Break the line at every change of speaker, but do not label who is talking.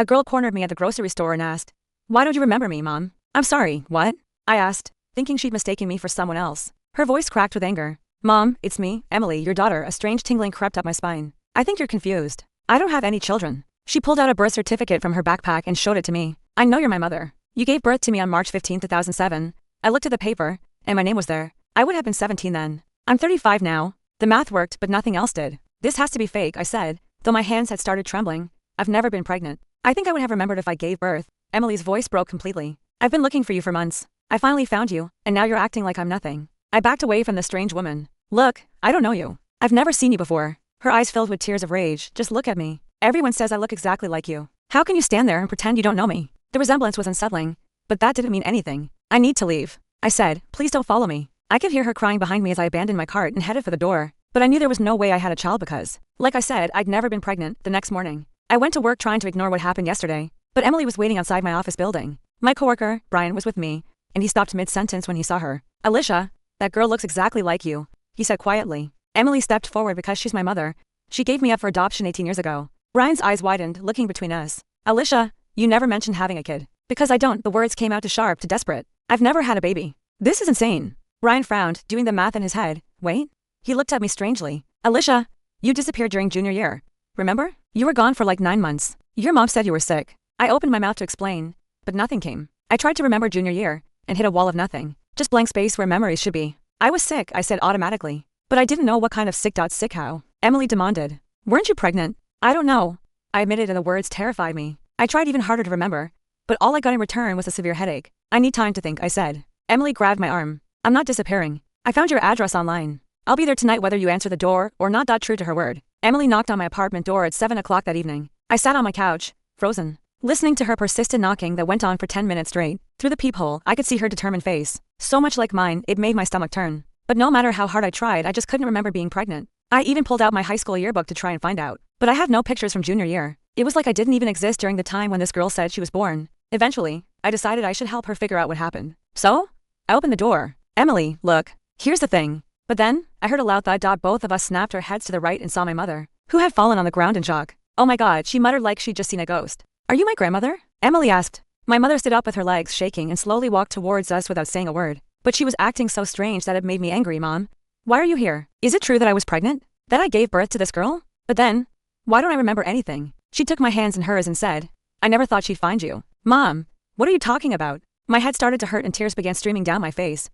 A girl cornered me at the grocery store and asked, "Why don't you remember me, Mom?" "I'm sorry, what?" I asked, thinking she'd mistaken me for someone else. Her voice cracked with anger. "Mom, it's me, Emily, your daughter." A strange tingling crept up my spine. "I think you're confused. I don't have any children." She pulled out a birth certificate from her backpack and showed it to me. "I know you're my mother. You gave birth to me on March 15, 2007. I looked at the paper, and my name was there. I would have been 17 then. I'm 35 now." The math worked, but nothing else did. "This has to be fake," I said, though my hands had started trembling. "I've never been pregnant." "I think I would have remembered if I gave birth." Emily's voice broke completely. "I've been looking for you for months. I finally found you, and now you're acting like I'm nothing." I backed away from the strange woman. "Look, I don't know you. I've never seen you before." Her eyes filled with tears of rage. "Just look at me. Everyone says I look exactly like you. How can you stand there and pretend you don't know me?" The resemblance was unsettling, but that didn't mean anything. "I need to leave," I said. "Please don't follow me." I could hear her crying behind me as I abandoned my cart and headed for the door, but I knew there was no way I had a child because, like I said, I'd never been pregnant. The next morning, I went to work trying to ignore what happened yesterday, but Emily was waiting outside my office building. My coworker, Brian, was with me, and he stopped mid-sentence when he saw her. "Alicia, that girl looks exactly like you," he said quietly. Emily stepped forward because she's my mother. She gave me up for adoption 18 years ago. Brian's eyes widened, looking between us. "Alicia, you never mentioned having a kid." "Because I don't." The words came out too sharp, too desperate. "I've never had a baby." "This is insane." Brian frowned, doing the math in his head. "Wait." He looked at me strangely. "Alicia, you disappeared during junior year. Remember? You were gone for like 9 months. Your mom said you were sick." I opened my mouth to explain, but nothing came. I tried to remember junior year, and hit a wall of nothing. Just blank space where memories should be. "I was sick," I said automatically. "But I didn't know what kind of sick. Sick how?" Emily demanded. "Weren't you pregnant?" "I don't know," I admitted, and the words terrified me. I tried even harder to remember, but all I got in return was a severe headache. "I need time to think," I said. Emily grabbed my arm. "I'm not disappearing. I found your address online. I'll be there tonight whether you answer the door or not." True to her word, Emily knocked on my apartment door at 7 o'clock that evening. I sat on my couch, frozen, listening to her persistent knocking that went on for 10 minutes straight. Through the peephole, I could see her determined face. So much like mine, it made my stomach turn. But no matter how hard I tried, I just couldn't remember being pregnant. I even pulled out my high school yearbook to try and find out. But I have no pictures from junior year. It was like I didn't even exist during the time when this girl said she was born. Eventually, I decided I should help her figure out what happened. So, I opened the door. "Emily, look. Here's the thing." But then, I heard a loud thud. Both of us snapped our heads to the right and saw my mother, who had fallen on the ground in shock. "Oh my God," she muttered like she'd just seen a ghost. "Are you my grandmother?" Emily asked. My mother stood up with her legs shaking and slowly walked towards us without saying a word. But she was acting so strange that it made me angry. "Mom, why are you here? Is it true that I was pregnant? That I gave birth to this girl? But then, why don't I remember anything?" She took my hands in hers and said, "I never thought she'd find you." "Mom, what are you talking about?" My head started to hurt and tears began streaming down my face.